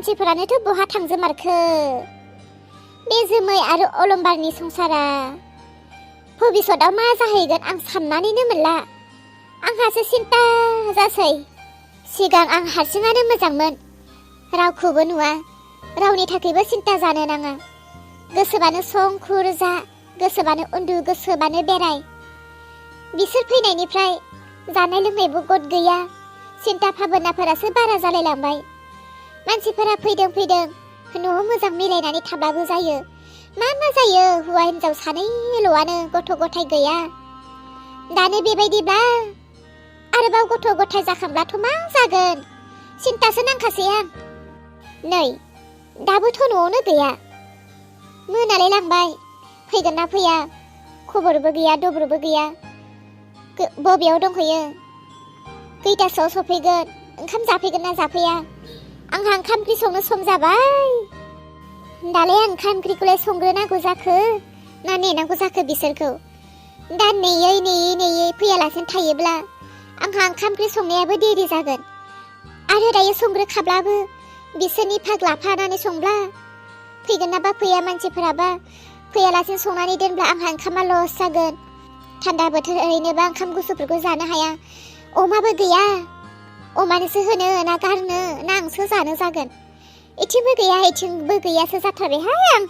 मानसिफोरानोथ' बहा थांजोमारखो बे जोमै आरो अलंबारनि संसारा भबिष्यतआव मा जाहैगोन आं साननानैनो मोनला आंहासो सिन्ता जासै सिगां आं हारसिङानो मोजांमोन रावखौबो नुवा रावनि थाखायबो सिन्ता जानो नाङा गोसोबानो सं खुर जा गोसोबानो उन्दु गोसोबानो बेराय बिसोर फैनायनिफ्राय जानाय लोंनायबो गद गैया सिन्ता भाबनाफोरासो बारा जालायलांबाय मानसिफोरा फैदों न'आव मोजां मिलायनानै थाब्लाबो जायो मा जायो हौवा हिन्जाव सानैल'आनो गथ' गथाय गैया दानो बेबायदिब्ला आरोबाव गथ' गथाय जाखांब्लाथ' मा जागोन सिन्तासो नांखासै आं नै दाबोथ' न'आवनो गैया मोनालाय लांबाय फैगोन ना फैया खबरबो गैया दबरबो गैया बबेयाव दंहैयो खैथासोआव सफैगोन ओंखाम जाफैगोन ना जाफैया आंहा ओंखाम ओंख्रि संनो सम जाबाय दालाय आं ओंखाम ओंख्रिखौलाय संग्रोनांगौ जाखो ना नेनांगौ जाखो बिसोरखौ दा नेयै फैयालासिनो थायोब्ला आंहा ओंखाम ओंख्रि संनायाबो देरि जागोन आरो दायो संग्रोखाब्लाबो बिसोरनि भाग लाफानानै संब्ला फैगोन ना बा फैया मानसिफोराबा फैयालासिनो संनानै दोनब्ला आंहा ओंखामा लस जागोन थान्दा बोथोर ओरैनोबा ओंखाम गुसुफोरखौ जानो हाया अमाबो गैया अमानोसो होनो ना गारनो ना आंसो जानो जागोन इथिंबो गैया इथिंबो गैयासो जाथारबायहाय आं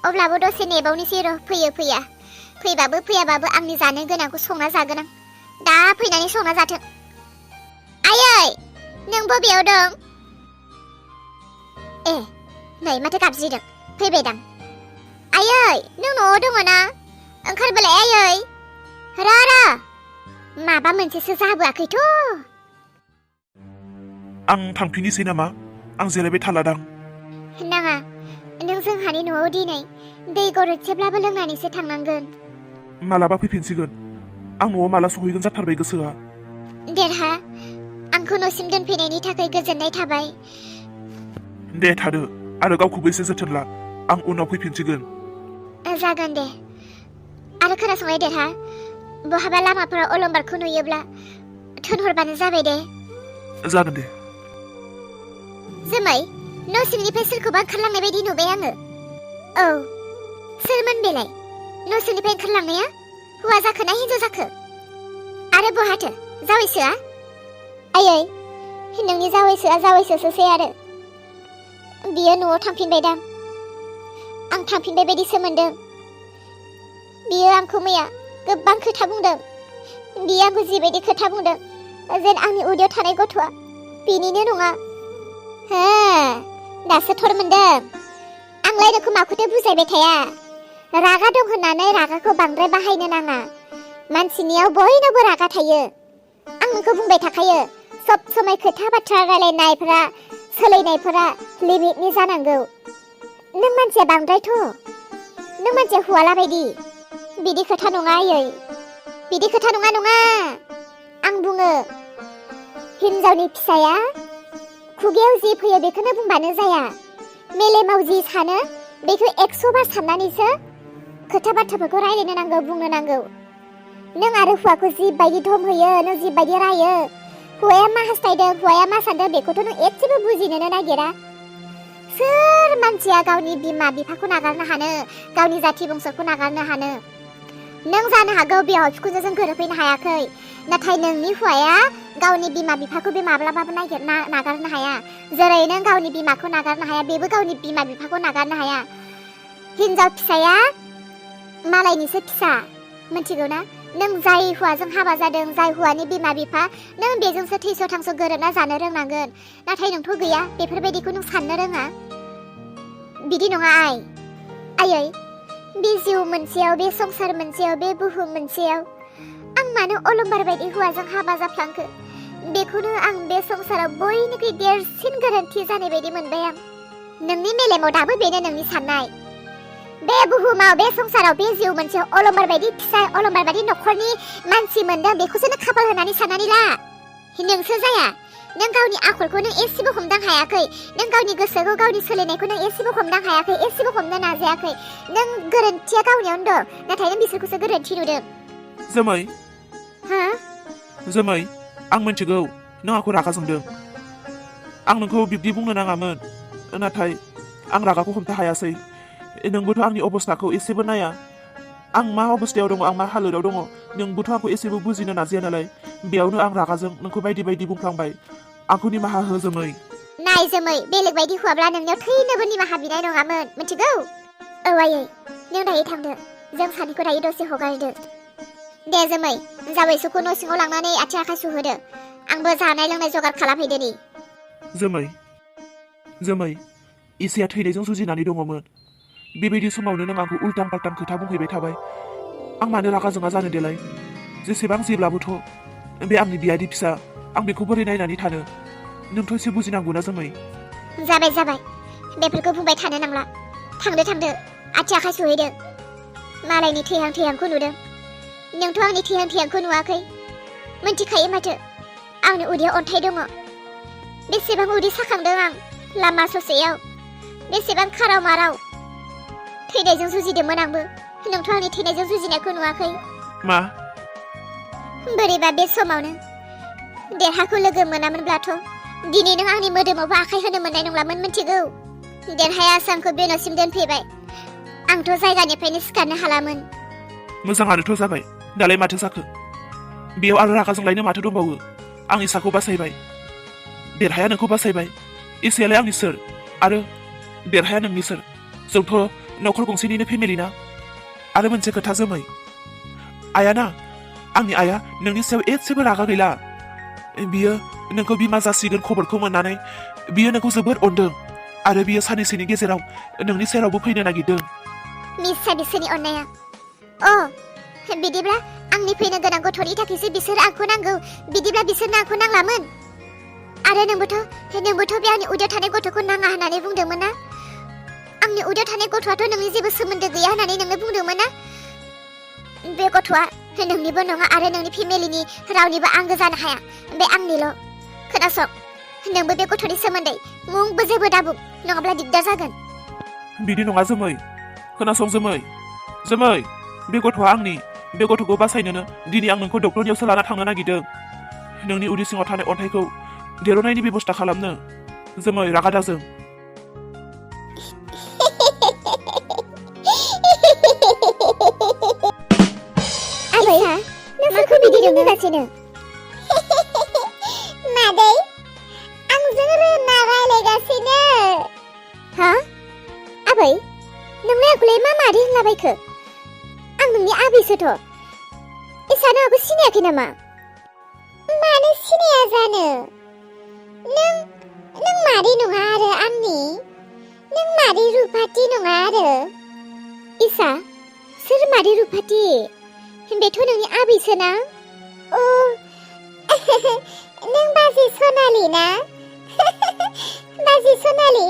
अब्लाबो दसे नेबावनोसै र' फैबाबो फैयाबाबो आंनि जानो गोनांखौ संना जागोन आं दा फैनानै संना जाथों आयै नों बबेयाव दं ए नै माथो गाबज्रिदों फैबायदां आयै नों न'आव दङ ना ओंखारबोलाय आयै र' माबा मोनसेसो जाबोआखैथ' आं थांफिननोसै नामा आं जिरायबाय थालादां नाङा नों जोंहानि न'आव दिनै दै गरदसेब्लाबो लोंनानैसो थांनांगोन मालाबा फैफिनसिगोन आं न'आव माला सहैगोन जाथारबाय गोसोआ देरहा आंखौ न'सिम दोनफैनायनि थाखाय गोजोननाय थाबाय दे थादो आरो गावखौबो एसे जोथोन ला आं उनाव फैफिनसिगोन जागोन दे आरो खोनासंलाय देरहा बहाबा लामाफोराव अलंबारखौ नुयोब्ला थोनहरबानो जाबाय दे जागोन दे जोमै न' सिंनिफ्राय सोरखौबा ओंखारलांनाय बायदि नुबाय आङो औ सोरमोन बेलाय न' सिंनिफ्राय ओंखारलांनाया हौवा जाखो ना हिन्जाव जाखो आरो बहाथो जावैसोआ आयै नोंनि जावैसोसोसै आरो बियो न'आव थांफिनबायदां आं थांफिनबाय बायदिसो मोनदों बियो आंखौ मैया गोबां खोथा बुंदों बियो आंखौ जिबायदि खोथा बुंदों जेन आंनि उदैयाव थानाय गथ'आ बिनिनो नङा हो दासो थर मोनदों आंलाय नोंखौ माखौथो बुजायबाय थाया रागा दं होननानै रागाखौ बांद्राय बाहायनो नाङा मानसिनियाव बयनावबो रागा थायो आं नोंखौ बुंबाय थाखायो सब समाय खोथा बाथ्रा रायलायनायफोरा सोलायनायफोरा लिमिटनि जानांगौ नों मानसिया बांद्रायथ' नों मानसिया हुवाला बायदि बिदि खोथा नङा आयै बिदि खोथा नङा आं बुङो हिन्जावनि फिसाया खुगायाव जि फैयो बेखौनो बुंबानो जाया मेलेमाव जि सानो बेखौ 100 बार साननानैसो खोथा बाथ्राफोरखौ रायलायनो नांगौ बुंनो नांगौ नों आरो हुवाखौ जिबायदि धम होयो नों जिबायदि रायो हुवाया मा हास्थायदों हुवाया मा सानदों बेखौथ' नों एसेबो बुजिनोनो नागिरा सोर मानसिया गावनि बिमा बिफाखौ नागारनो हानो गावनि जाथि बंस'खौ नागारनो हानो नों जानो हागौ बिहाव बिखुनजोजों गोरोबफैनो हायाखै नाथाय नोंनि हुवाया गावनि बिमा बिफाखौ बे माब्लाबाबो नागारनो हाया जेरै नों गावनि बिमाखौ नागारनो हाया बेबो गावनि बिमा बिफाखौ नागारनो हाया हिन्जाव फिसाया मालायनिसो फिसा मिथिगौ ना नों जाय हौवाजों हाबा जादों जाय हौवानि बिमा बिफा नों बेजोंसो थैस' थांस' गोरोबना जानो रोंनांगोन नाथाय नोंथ' गैया बेफोरबायदिखौ नों साननो रोङा बिदि नङा आयै बे जिउ मोनसेयाव बे संसार मोनसेयाव बे बुहुम मोनसेयाव आं मानो अलंबार बायदि हौवाजों हाबा जाफ्लांखो बेखौनो आं बे संसाराव बयनिख्रुइ देरसिन गोरोन्थि जानाय बायदि मोनबाय आं नोंनि मेलेमाव दाबो बेनो नोंनि साननाय बे बुहुमाव बे संसाराव बे जिउ मोनसेयाव अलंबार बायदि फिसा अलंबार बायदि न'खरनि मानसि मोनदों बेखौसो नों खाफाल होनानै साननानै ला नोंसो जाया नों गावनि आखलखौ नों एसेबो हमदां हायाखै नों गावनि गोसोखौ गावनि सोलिनायखौ नों एसेबो हमदां हायाखै एसेबो हमनो नाजायाखै नों गोरोन्थिया गावनियावनो दं नाथाय नों बिसोरखौसो गोरोन्थि नुदों जोमै हा जोमै आं मिथिगौ नों आंखौ रागा जोंदों आं नोंखौ बिब्दि बुंनो नाङामोन नाथाय आं रागाखौ हमथा हायासै। नोंबोथ' आंनि अबस्थाखौ एसेबो नाया। आं मा अबस्थायाव दङ, आं मा हालोदाव दङ, नोंबोथ' आंखौ एसेबो बुजिनो नाजाया नालाय। बेयावनो आं रागाजों नोंखौ बायदि बायदि बुंफ्लांबाय। आंखौ निमाहा हो जोमै। नाय जोमै, बेलेग बायदि हौवाब्ला नोंनियाव थैनोबो निमाहा बिनाय नङामोन, मिथिगौ? औ आयै, नों दायो थांदो। जों सानैखौ दायो दसे हगारदो। दे जोमै, जावैसोखौ न' सिङाव लांनानै आथिं आखाइ सुहोदो। आंबो जानाय लोंनाय जगार खालामहैदोनि। जोमै, इसेया थैनायजों जुजिनानै दङमोन। बेबायदि समावनो नों आंखौ उल्टां फाल्टां खोथा बुंहैबाय थाबाय। आं मानो रागा जोङा जानो देलाय? जेसेबां जेब्लाबोथ' बे आंनि बियादै फिसा, आं बेखौ बोरै नायनानै थानो? नोंथ' एसे बुजिनांगौना जोमै। जाबाय, बेफोरखौ बुंबाय थानो नांला। थांदो, आथिं आखाइ सुहैदो। मालायनि थैहांखौ नुदों, नोंथ' आंनि थैहांखौ नुवाखै। मिन्थिखायो माथो, आंनि उदैयाव अन्थाइ दङ। बेसेबां उदै साखांदों आं लामा ससेयाव, बेसेबां खाराव माराव। थैनायजों जुजिदोंमोन आंबो, नोंथ' आंनि थैनायजों जुजिनायखौ नुवाखै। मा? बोरैबा बे समावनो देरहाखौ लोगो मोनामोनब्लाथ' दिनै नों आंनि मोदोमावबो आखाइ होनो मोननाय नंलामोन, मिथिगौ? देरहायासो आंखौ बे न'सिम दोनफैबाय। आंथ' जायगानिफ्रायनो सिखारनो हालामोन। मोजाङानोथ' जाबाय, दालाय माथो जाखो? बेयाव आरो रागा जोंलायनो माथो दंबावो? आं इसाखौ बासायबाय, देरहाया नोंखौ बासायबाय। इसायालाय आंनि सोर आरो देरहाया नोंनि सोर? जोंथ' न'खर गंसेनिनो फेमिलि ना। आरो मोनसे खोथा जोमै, आइयाना, आंनि आइया नोंनि सायाव एसेबो रागा गैला। बियो नोंखौ बिमा जासिगोन खबरखौ मोननानै बियो नोंखौ जोबोद अनदों। आरो बियो साननैसोनि गेजेराव नोंनि सेरावबो फैनो नागिरदों। मिसा बिसोरनि अननाया? बिदिब्ला आंनि फैनो गोनां गथ'नि थाखायसो बिसोर आंखौ नांगौ। बिदिब्ला बिसोरनो आंखौ नांलामोन। आरो नोंबोथ' बे आंनि उदैयाव थानाय गथ'खौ नाङा होननानै बुंदोंमोन ना? आंनि उदैयाव थानाय गथ'आथ' नोंनि जेबो सोमोन्दो गैया होननानै नोंनो बुंदोंमोन ना? बे गथ'आ नोंनिबो नङा आरो नोंनि फेमिलिनि रावनिबो आंगो जानो हाया। बे आंनिल'। खोनासं, नोंबो बे गथ'नि सोमोन्दै मुंबो जेबो दाबुं, नङाब्ला दिगदार जागोन। बिदि नङा जोमै। खोनासं जोमै, बे गथ'आ आंनि। बे गथ'खौ बासायनोनो दिनै आं नोंखौ डक्टरनियावसो लाना थांनो नागिरदों। नोंनि उदै सिङाव थानाय अन्थाइखौ देरनायनि बेबस्था खालामनो। जोमै, रागा दाजों। आबै, नोंसोरखौ बिदि मिनिगासिनो? मादै, आंजों रोना रायलायगासिनो। हा? आबै, नोंलाय आंखौलाय मा मादै होनलाबायखो? आं नोंनि आबैसोथ'। इसानो आंखौ सिनायाखै नामा? मानो सिनाया जानो? नों मादै नङा आरो आंनि। नों मादै रुफाथि नङा आरो। इसा, सोर मादै रुफाथि? बेथ' नोंनि आबैसोना? नों बाजै सनालि ना? बाजै सनालि,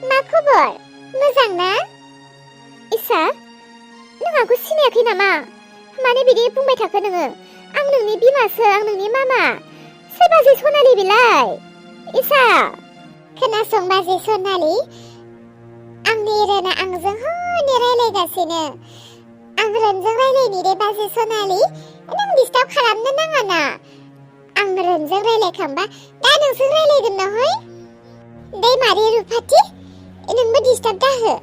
मा खबर? मोजां ना? इसा, नों आंखौ सिनायाखै नामा? मानो बिदि बुंबाय थाखो नोङो? आं नोंनि बिमासो, आं नोंनि मामा। सोर बाजै सनालि बेलाय? इसा, खोनासं बाजै सनालि, आंनि रोना आंजों हनै रायलायगासिनो। आं रोनजों रायलायनि दे बाजै सनालि, नों डिस्टार्ब खालामनो नाङा ना। आं रोनजों रायलायखांबा दा नोंजों रायलायगोन नहय। दे मादै रुफाथि, नोंबो डिस्टार्ब दाहो।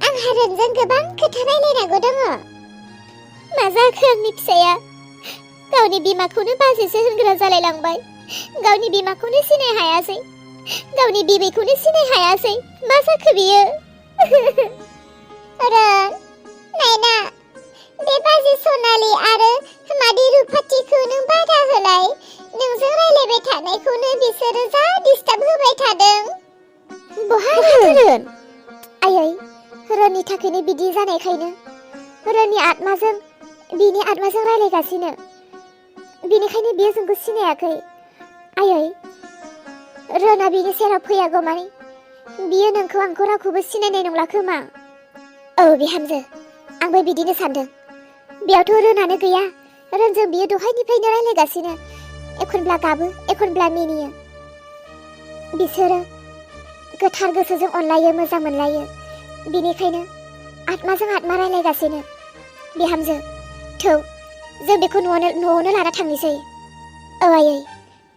आंहा रोनजों गोबां खोथा रायलायनांगौ दङ। मा जाखो आंनि फिसाया? गावनि बिमाखौनो बाजैसो होनग्रा जालायलांबाय। गावनि बिमाखौनो सिनाय हायासै, गावनि बिबैखौनो सिनाय हायासै। मा जाखो बियो? रोन, नायना, बे बाजै सनालि आरो मादै रुफाथिखौ नों बादा होलाय। नोंजों रायलायबाय थानायखौनो बिसोरो जा डिस्टार्ब होबाय थादों। बहा रोन? आयै, रोननि थाखायनो बिदि जानायखायनो रोननि आत्माजों बिनि आत्माजों रायलायगासिनो। बेनिखायनो बियो जोंखौ सिनायाखै। आयै, रोना बिनि सेराव फैयागौमानि बियो नोंखौ आंखौ रावखौबो सिनायनाय नंला खोमा। औ बिहामजो, आंबो बिदिनो सानदों। बेयावथ' रोनानो गैया। रोनजों बियो दहायनिफ्रायनो रायलायगासिनो। एखनब्ला गाबो, एखनब्ला मिनियो। बिसोरो गोथार गोसोजों अनलायो, मोजां मोनलायो। बिनिखायनो आत्माजों आत्मा रायलायगासिनो। बिहामजो, थौ, जों बेखौ न'आवनो लाना थांनोसै। औ आयै,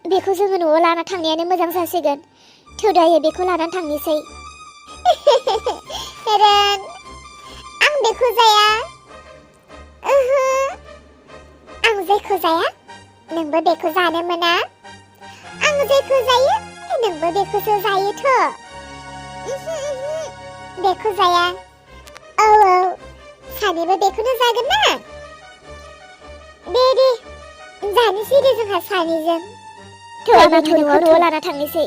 बेखौ जोङो न'आव लाना थांनायानो मोजां जासिगोन। थौ दायो बेखौ लानानै थांनोसै। रन, आं बेखौ जाया। ओहो, आं जेखौ जाया नोंबो बेखौ जानो मोना। आं जेखौ जायो नोंबो बेखौसो जायोथ'। बेखौ जाया। औ सानैबो बेखौनो जागोन ना? दे जानोसै दे जोंहा सानैजों। न'आव लाना थांनोसै।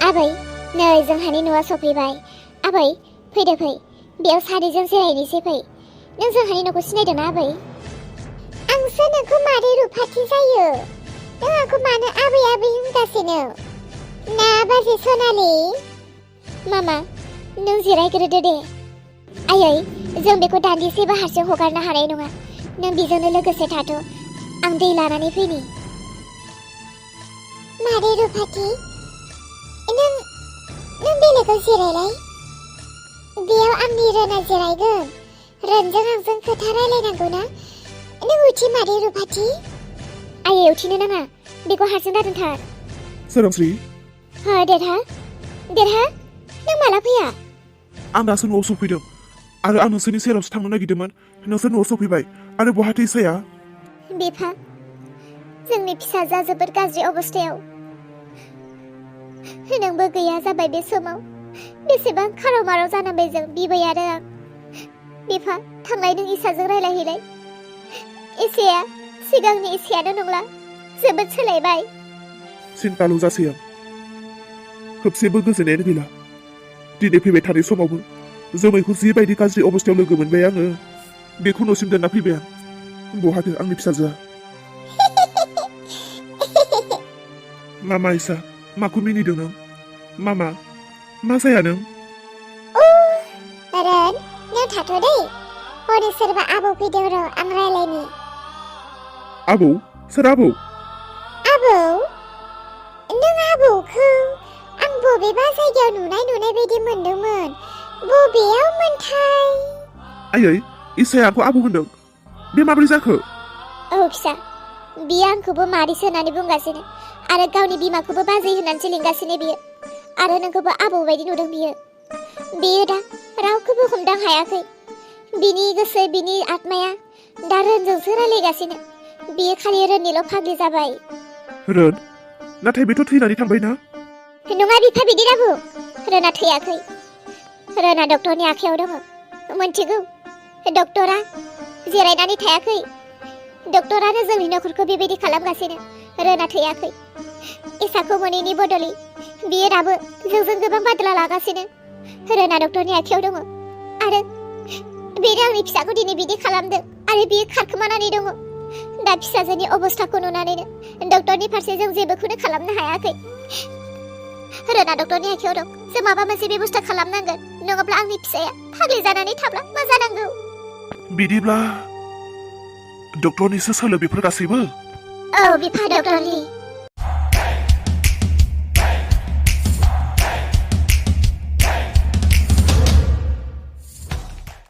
आबै, नै जोंहानि न'आ सफैबाय। आबै, फैदो फै, बेयाव सानैजों जिरायनोसै फै। नों जोंहानि न'खौ सिनायदोंना आबै? आंसो नोंखौ मादै रुफाथि जायो। नों आंखौ मानो आबै होनगासिनो? ना बाजै सनालि? मामा, नों जिरायग्रोदो दे। आयै, जों बेखौ दान्दिसेबो हारसिं हगारनो हानाय नङा। नों बेजोंनो लोगोसे थाथ'। आं दै लानानै फैनि। मादै रुफाथि, नों बेलेगाव जिरायलाय। बेयाव आंनि रोना जिरायगोन। रोनजों आंजों खोथा रायलायनांगौ ना। नों उथि मादै रुफाथि। आयै उथिनो नाङा, बेखौ हारसिं दादोंथार। सोरांस्रि। देरहा, नों माला फैया? आं दासो न'आव सफैदों आरो आं नोंसोरनि सेरावसो थांनो नागिरदोंमोन। नोंसोर न'आव सफैबाय आरो बहाथो इसाया? बिफा, जोंनि फिसाजोआ जोबोद गाज्रि अबस्थायाव। नोंबो गैया जाबाय बे समाव। बेसेबां खाराव माराव जानांबाय जों, बिबै आरो आं। बिफा, थांलाय नों इसाजों रायलायहैलाय। इसाया सिगांनि इसायानो नंला, जोबोद सोलायबाय। सिन्ताल' जासै आं। खोबसेबो गोजोननायानो गैला। दिनै फैबाय थानाय समावबो जोमैखौ जिबायदि गाज्रि अबस्थायाव लोगो मोनबाय आङो, बेखौ न'सिम दोनना फैबाय आं। बहाथो आंनि फिसाजोआ? मामा इसा, माखौ मिनिदों नों? मामा, मा जाया नों? रन, नों थाथ' दे। हनै सोरबा आबौ फैदों र', आं रायलायनि। आबौ? सोर आबौ? आबौ? नों आबौखौ आं बबेबा जायगायाव नुनाय बायदि मोनदोंमोन। बबेयाव मोनथाय? आयै, इसाया आंखौ आबौ होनदों। बे माबोरै जाखो? औ फिसा, बियो आंखौबो मादैसो होननानै बुंगासिनो आरो गावनि बिमाखौबो बाजै होननानैसो लिंगासिनो बियो। आरो नोंखौबो आबौ बायदि नुदों बियो दा रावखौबो हमदां हायाखै। बिनि गोसो, बिनि आत्माया दा रोनजोंसो रायलायगासिनो। बियो खालि रोननिल' फाग्लि जाबाय। रोन? नाथाय बेथ' थैनानै थांबायना? नङा बिफा, बिदि दाबुं। रोना थैयाखै। रोना डक्टरनि आखायाव दङ। मोनथिगौ, डक्टरा जिरायनानै थायाखै। डक्टरानो जोंनि नखरखौ बेबायदि खालामगासिनो। रोना थैयाखै। इसाखौ मोनैनि बदलै बियो दाबो जोंजों गोबां बादला लागासिनो। रोना डक्टरनि आखायाव दङ आरो बेनो आंनि फिसाखौ दिनै बिदि खालामदों आरो बियो खारखोमानानै दङ। दा फिसाजोनि अबस्थाखौ नुनानैनो डक्टरनि फारसे जों जेबोखौनो खालामनो हायाखै। रोना डक्टरनि आखायाव दं। जों माबा मोनसे बेबस्था खालामनांगोन, नङाब्ला आंनि फिसाया फाग्लि जानानै थाब्ला मा जानांगौ? बिदिब्ला डक्टरनिसो सोलो बेफोर गासैबो? औ बिफा, डक्टरनि।